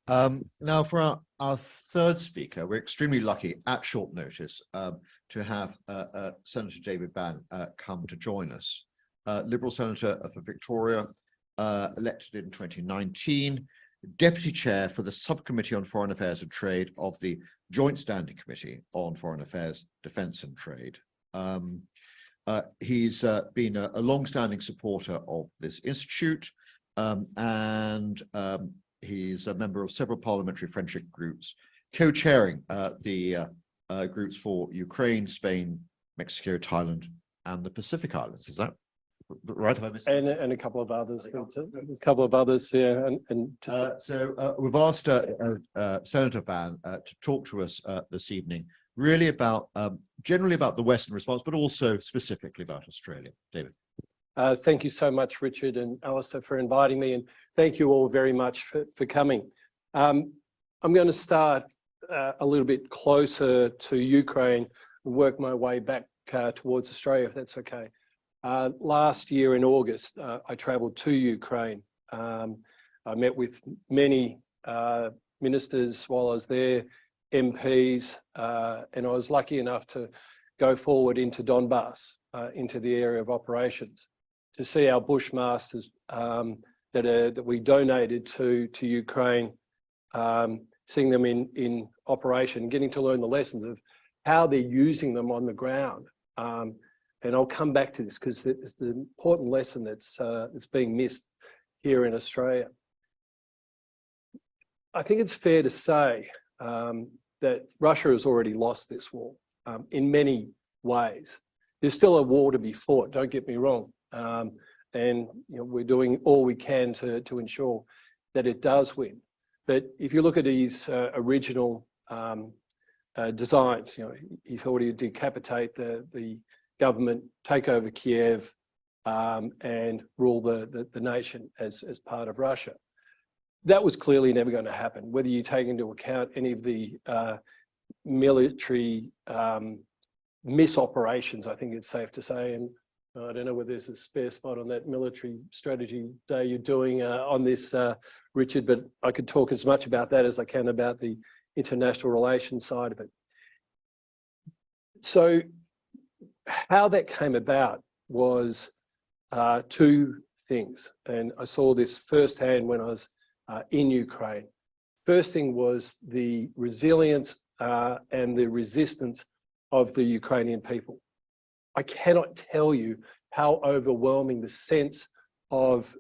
Now, for our third speaker, we're extremely lucky at short notice to have Senator David Bann come to join us. Liberal Senator for Victoria, elected in 2019, Deputy Chair for the Subcommittee on Foreign Affairs and Trade of the Joint Standing Committee on Foreign Affairs, Defence and Trade. He's been a long-standing supporter of this institute, and he's a member of several parliamentary friendship groups, co-chairing the groups for Ukraine, Spain, Mexico, Thailand, and the Pacific Islands. Is that right? Have I missed and a couple of others, yeah. So we've asked Senator Bann to talk to us this evening, really about generally about the Western response, but also specifically about Australia. David. Thank you so much, Richard and Alistair, for inviting me, and thank you all very much for coming. I'm going to start a little bit closer to Ukraine and work my way back towards Australia, if that's okay. Last year in August, I travelled to Ukraine. I met with many ministers while I was there, MPs, and I was lucky enough to go forward into Donbass, into the area of operations, to see our Bushmasters that we donated to Ukraine, seeing them in operation, getting to learn the lessons of how they're using them on the ground. And I'll come back to this because it's the important lesson that's being missed here in Australia. I think it's fair to say that Russia has already lost this war in many ways. There's still a war to be fought, don't get me wrong. And we're doing all we can to ensure that it does win. But if you look at his original designs, he thought he'd decapitate the government, take over Kiev, and rule the nation as part of Russia. That was clearly never going to happen, whether you take into account any of the military misoperations, I think it's safe to say. And I don't know whether there's a spare spot on that military strategy day you're doing on this, Richard, but I could talk as much about that as I can about the international relations side of it. So how that came about was two things, and I saw this firsthand when I was in Ukraine. First thing was the resilience and the resistance of the Ukrainian people. I cannot tell you how overwhelming the sense of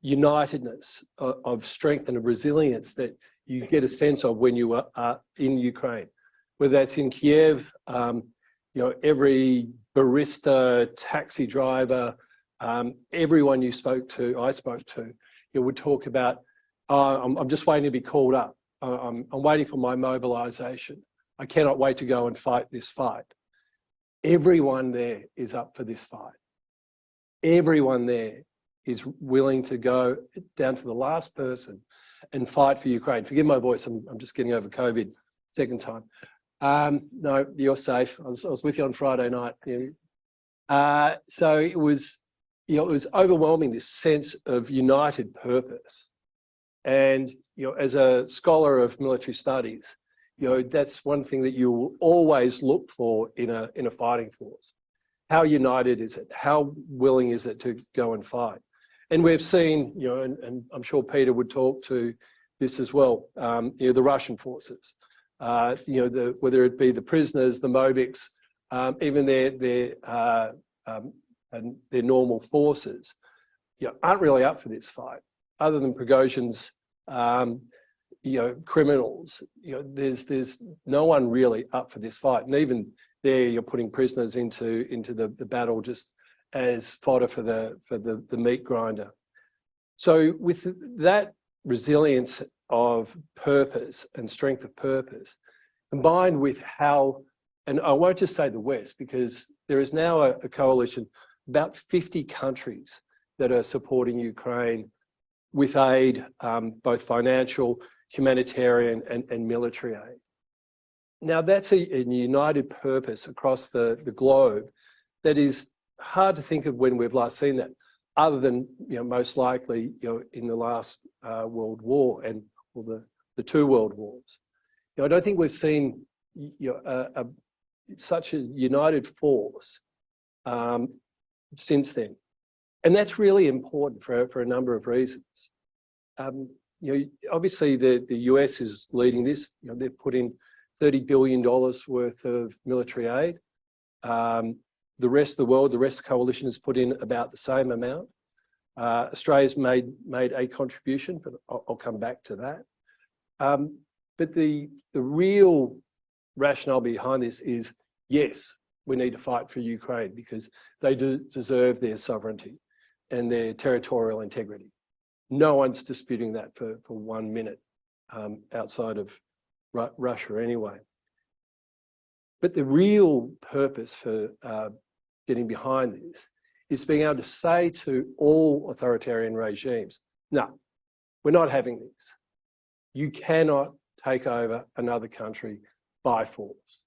unitedness, of strength and of resilience that you get a sense of when you are in Ukraine. Whether that's in Kiev, every barista, taxi driver, everyone I spoke to, would talk about, I'm just waiting to be called up. I'm waiting for my mobilization. I cannot wait to go and fight this fight. Everyone there is up for this fight. Everyone there is willing to go down to the last person and fight for Ukraine. Forgive my voice, I'm just getting over COVID, second time. No, you're safe. I was with you on Friday night. So it was overwhelming, this sense of united purpose. And as a scholar of military studies, that's one thing that you will always look for in a fighting force. How united is it? How willing is it to go and fight? And we've seen, and I'm sure Peter would talk to this as well, the Russian forces, whether it be the prisoners, the Mobics, even their normal forces, aren't really up for this fight. Other than Prigozhin's, criminals, there's no one really up for this fight. And even there, you're putting prisoners into the battle just as fodder for the meat grinder. So with that resilience of purpose and strength of purpose, combined with how, and I won't just say the West, because there is now a coalition, about 50 countries that are supporting Ukraine with aid, both financial, humanitarian and military aid. Now that's a united purpose across the globe that is hard to think of when we've last seen that, other than most likely in the last World War and the two world wars. I don't think we've seen such a united force since then. And that's really important for a number of reasons. Obviously the US is leading this. They've put in $30 billion worth of military aid. The rest of the world, the rest of the coalition has put in about the same amount. Australia's made a contribution, but I'll come back to that. But the real rationale behind this is, yes, we need to fight for Ukraine because they do deserve their sovereignty and their territorial integrity. No one's disputing that for 1 minute outside of Russia anyway. But the real purpose for getting behind this is being able to say to all authoritarian regimes, no, we're not having this. You cannot take over another country by force.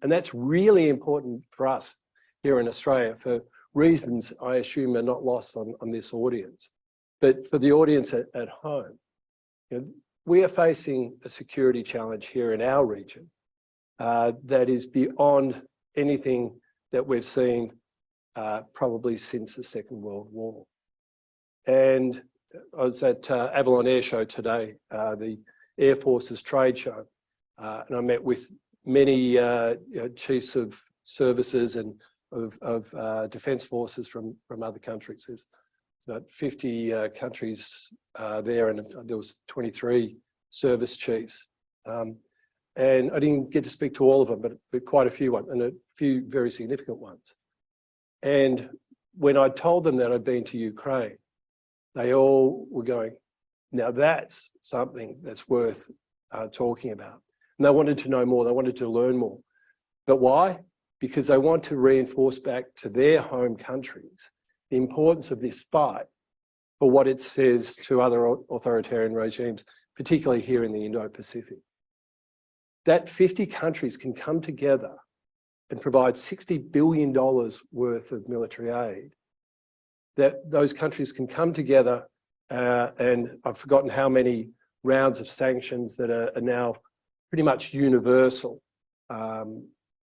And that's really important for us here in Australia for reasons I assume are not lost on this audience. But for the audience at home, we are facing a security challenge here in our region that is beyond anything that we've seen probably since the Second World War. And I was at Avalon Air Show today, the Air Force's trade show, and I met with many chiefs of services and of defence forces from other countries. There's about 50 countries there, and there was 23 service chiefs. And I didn't get to speak to all of them, but quite a few, and a few very significant ones. And when I told them that I'd been to Ukraine, they all were going, now that's something that's worth talking about. And they wanted to know more, they wanted to learn more. But why? Because they want to reinforce back to their home countries the importance of this fight for what it says to other authoritarian regimes, particularly here in the Indo-Pacific. That 50 countries can come together and provide $60 billion worth of military aid, that those countries can come together and I've forgotten how many rounds of sanctions that are now pretty much universal. And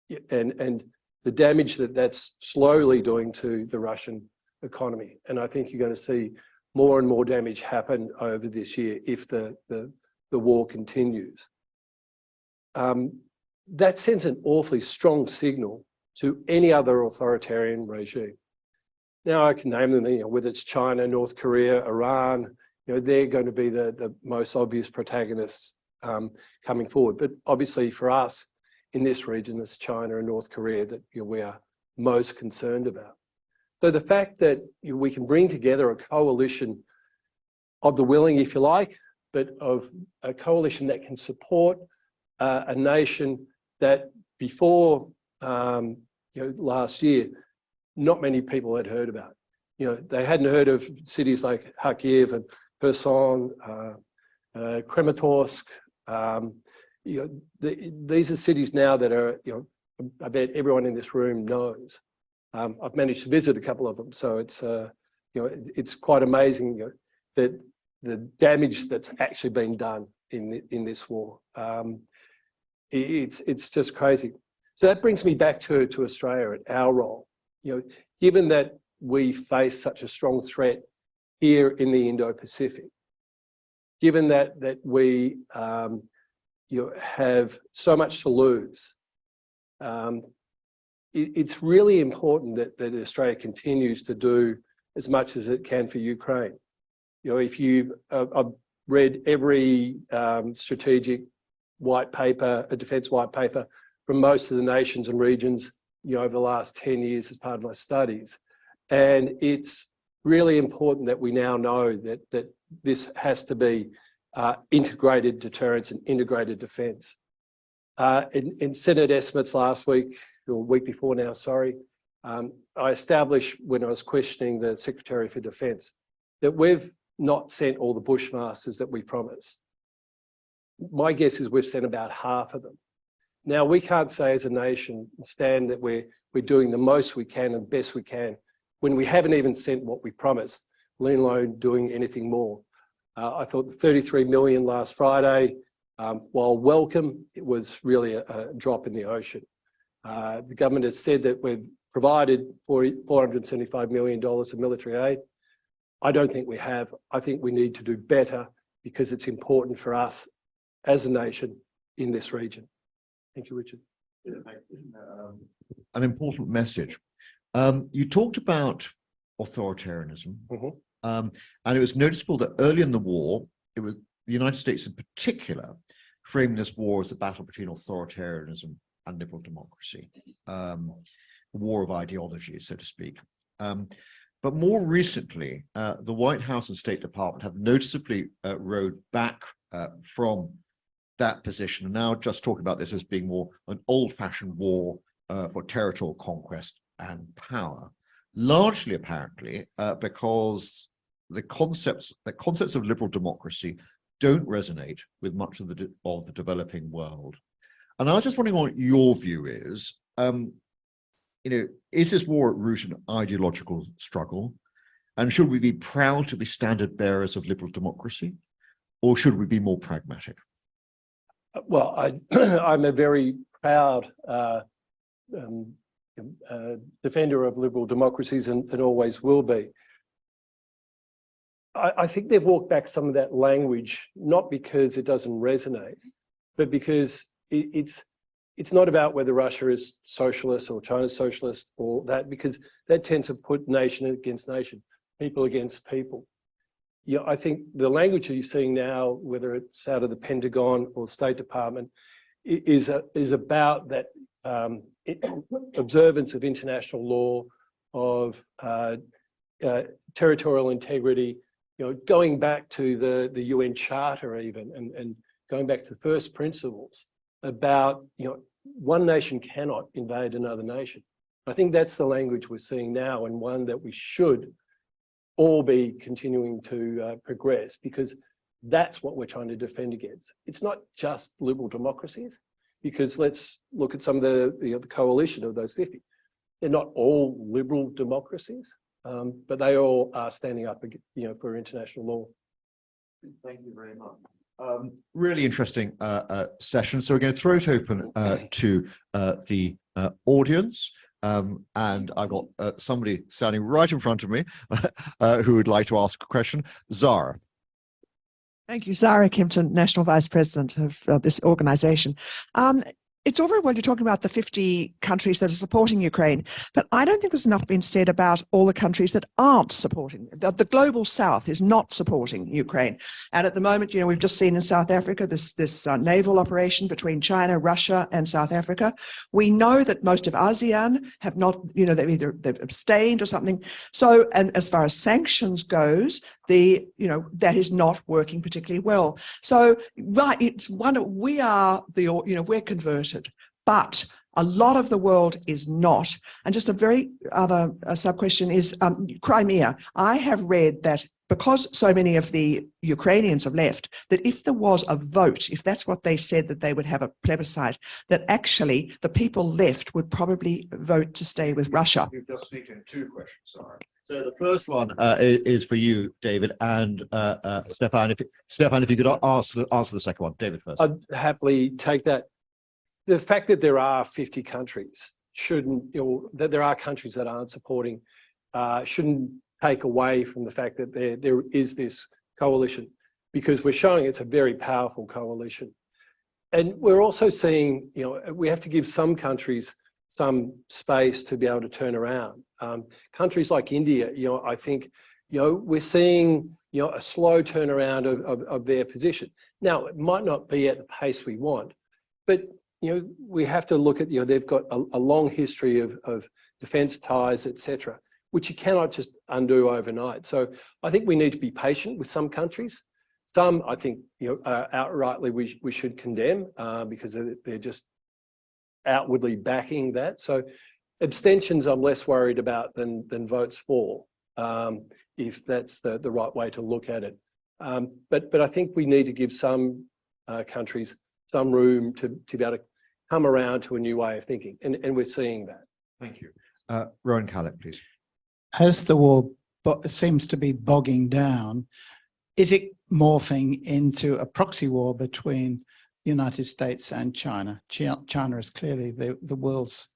the damage that that's slowly doing to the Russian economy. And I think you're going to see more and more damage happen over this year if the war continues. That sends an awfully strong signal to any other authoritarian regime. Now I can name them, whether it's China, North Korea, Iran, they're going to be the most obvious protagonists coming forward. But obviously for us in this region, it's China and North Korea that we are most concerned about. So the fact that we can bring together a coalition of the willing, if you like, but of a coalition that can support a nation that before last year, not many people had heard about. They hadn't heard of cities like Kharkiv and Kherson, Kramatorsk. These are cities now that are, I bet everyone in this room knows. I've managed to visit a couple of them, so it's quite amazing that the damage that's actually been done in this war. It's just crazy. So that brings me back to Australia and our role. Given that we face such a strong threat here in the Indo-Pacific, given that we have so much to lose, it's really important that Australia continues to do as much as it can for Ukraine. If I've read every strategic white paper, a defence white paper from most of the nations and regions, over the last 10 years as part of my studies. And it's really important that we now know that this has to be integrated deterrence and integrated defence. In Senate estimates last week, or week before now, sorry, I established when I was questioning the Secretary for Defence that we've not sent all the Bushmasters that we promised. My guess is we've sent about half of them. Now, we can't say as a nation, stand that we're doing the most we can and best we can when we haven't even sent what we promised, let alone doing anything more. I thought the 33 million last Friday, while welcome, it was really a drop in the ocean. The government has said that we've provided $475 million of military aid. I don't think we have. I think we need to do better because it's important for us as a nation in this region. Thank you, Richard. An important message. You talked about authoritarianism, and it was noticeable that early in the war, it was the United States in particular framed this war as a battle between authoritarianism and liberal democracy, a war of ideology, so to speak. But more recently, the White House and State Department have noticeably rode back from that position, and now just talking about this as being more an old-fashioned war for territorial conquest and power, largely apparently because the concepts of liberal democracy don't resonate with much of the developing world. And I was just wondering what your view is. Is this war at root an ideological struggle? And should we be proud to be standard bearers of liberal democracy? Or should we be more pragmatic? Well, I'm a very proud defender of liberal democracies and always will be. I think they've walked back some of that language, not because it doesn't resonate, but because it's not about whether Russia is socialist or China's socialist or that, because that tends to put nation against nation, people against people. Yeah, I think the language that you're seeing now, whether it's out of the Pentagon or State Department, is about that observance of international law, of territorial integrity, going back to the UN Charter even, and going back to first principles about, one nation cannot invade another nation. I think that's the language we're seeing now, and one that we should all be continuing to progress, because that's what we're trying to defend against. It's not just liberal democracies, because let's look at some of the coalition of those 50. They're not all liberal democracies, but they all are standing up, for international law. Thank you very much. Really interesting session. So we're going to throw it open to the audience. And I've got somebody standing right in front of me who would like to ask a question. Zara. Thank you. Zara Kimpton, National Vice President of this organization. It's all very well you're talking about the 50 countries that are supporting Ukraine, but I don't think there's enough been said about all the countries that aren't supporting. The global south is not supporting Ukraine. And at the moment, we've just seen in South Africa this naval operation between China, Russia, and South Africa. We know that most of ASEAN have not, they've abstained or something. So, and as far as sanctions goes, that is not working particularly well. So, right, we're converted, but a lot of the world is not. And just a very other sub-question is Crimea. I have read that because so many of the Ukrainians have left, that if there was a vote, if that's what they said, that they would have a plebiscite, that actually the people left would probably vote to stay with Russia. You've just sneaked in two questions, sorry. So the first one is for you, David, and Stefan. If you could answer the second one. David first. I'd happily take that. The fact that there are 50 countries that there are countries that aren't supporting shouldn't take away from the fact that there is this coalition, because we're showing it's a very powerful coalition. And we're also seeing, we have to give some countries some space to be able to turn around. Countries like India, I think, we're seeing, a slow turnaround of their position. Now, it might not be at the pace we want, but, we have to look at, they've got a long history of defence ties, etc., which you cannot just undo overnight. So I think we need to be patient with some countries. Some, I think, outrightly we should condemn because they're just outwardly backing that. So abstentions I'm less worried about than votes for, if that's the right way to look at it. But I think we need to give some countries some room to be able to come around to a new way of thinking, and we're seeing that. Thank you. Rowan Callett, please. As the war seems to be bogging down, is it morphing into a proxy war between the United States and China. China is clearly the world's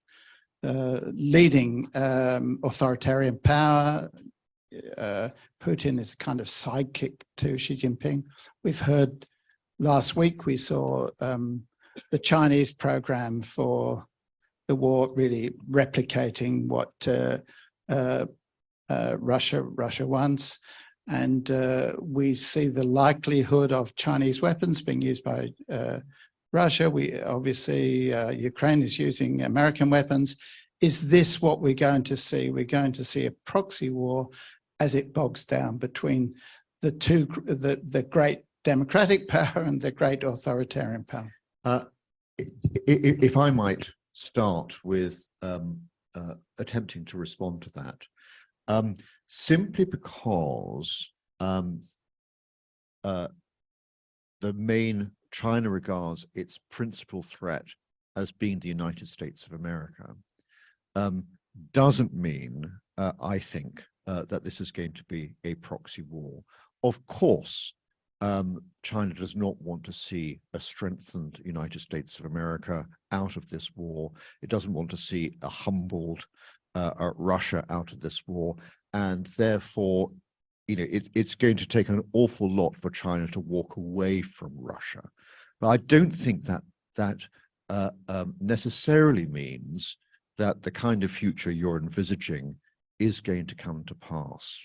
leading authoritarian power. Putin is a kind of sidekick to Xi Jinping. We've heard last week, we saw the Chinese program for the war really replicating what Russia wants. And we see the likelihood of Chinese weapons being used by Russia. We obviously, Ukraine is using American weapons. Is this what we're going to see? We're going to see a proxy war as it bogs down between the two, the great democratic power and the great authoritarian power. If I might start with attempting to respond to that, simply because the main China regards its principal threat as being the United States of America, doesn't mean, I think, that this is going to be a proxy war. Of course, China does not want to see a strengthened United States of America out of this war. It doesn't want to see a humbled Russia out of this war. And therefore, you know, it's going to take an awful lot for China to walk away from Russia. But I don't think that necessarily means that the kind of future you're envisaging is going to come to pass.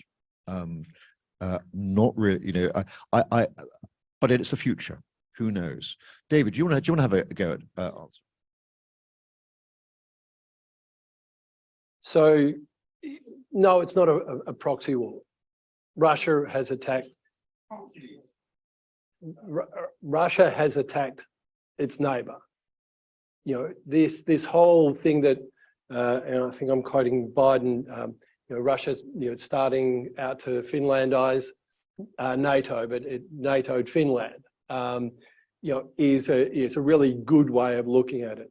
Not really, you know. But it's the future. Who knows? David, do you want to have a go at answer? So, no, it's not a proxy war. Russia has attacked. Russia has attacked its neighbor. You know, this whole thing that, and I think I'm quoting Biden. You know, Russia's starting out to Finlandize NATO, but it NATO'd Finland. Is a really good way of looking at it.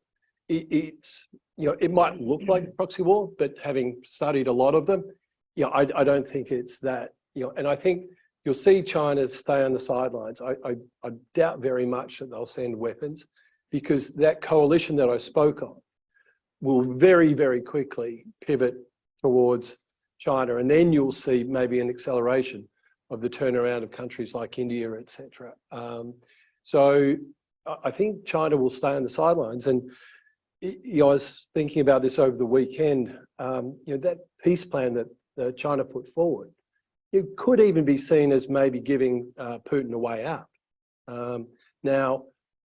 It's it might look like a proxy war, but having studied a lot of them, I don't think it's that. And I think you'll see China stay on the sidelines. I doubt very much that they'll send weapons, because that coalition that I spoke of will very, very quickly pivot towards China, and then you'll see maybe an acceleration of the turnaround of countries like India, etc. So I think China will stay on the sidelines. And I was thinking about this over the weekend. That peace plan that China put forward, it could even be seen as maybe giving Putin a way out. Now,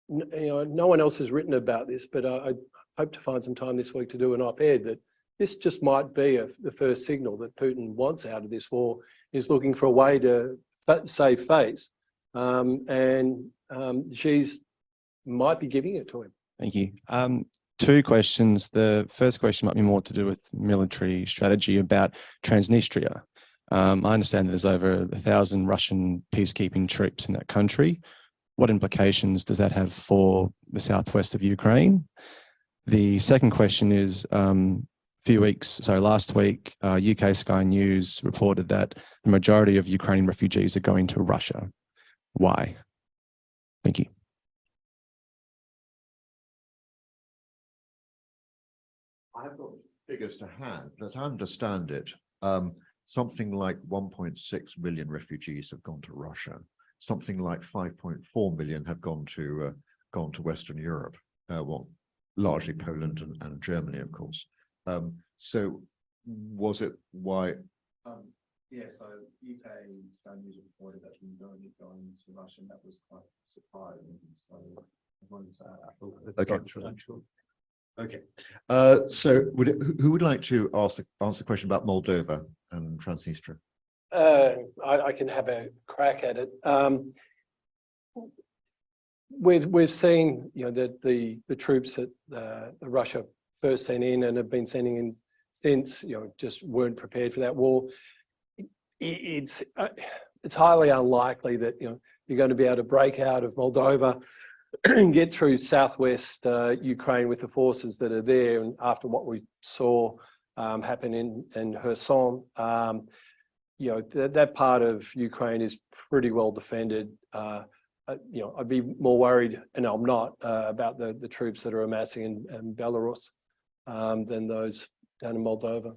no one else has written about this, but I hope to find some time this week to do an op-ed that this just might be the first signal that Putin wants out of this war, is looking for a way to save face, and Xi's might be giving it to him. Thank you. Two questions. The first question might be more to do with military strategy about Transnistria. I understand that there's over 1,000 Russian peacekeeping troops in that country. What implications does that have for the southwest of Ukraine? The second question is, last week, UK Sky News reported that the majority of Ukrainian refugees are going to Russia. Why? Thank you. I've got figures to hand, but as I understand it, something like 1.6 million refugees have gone to Russia. Something like 5.4 million have gone to Western Europe. Well, largely Poland and Germany, of course. So, was it why? Yeah, so UK Sky News reported that the majority going to Russia, and that was quite surprising. So, I wanted to Okay. So, who would like to answer the question about Moldova and Transnistria? I can have a crack at it. We've seen, that the troops that Russia first sent in and have been sending in since, just weren't prepared for that war. It's highly unlikely that you're going to be able to break out of Moldova and get through southwest Ukraine with the forces that are there. And after what we saw happen in Kherson, you know, that part of Ukraine is pretty well defended. You know, I'd be more worried, and I'm not, about the troops that are amassing in Belarus than those down in Moldova.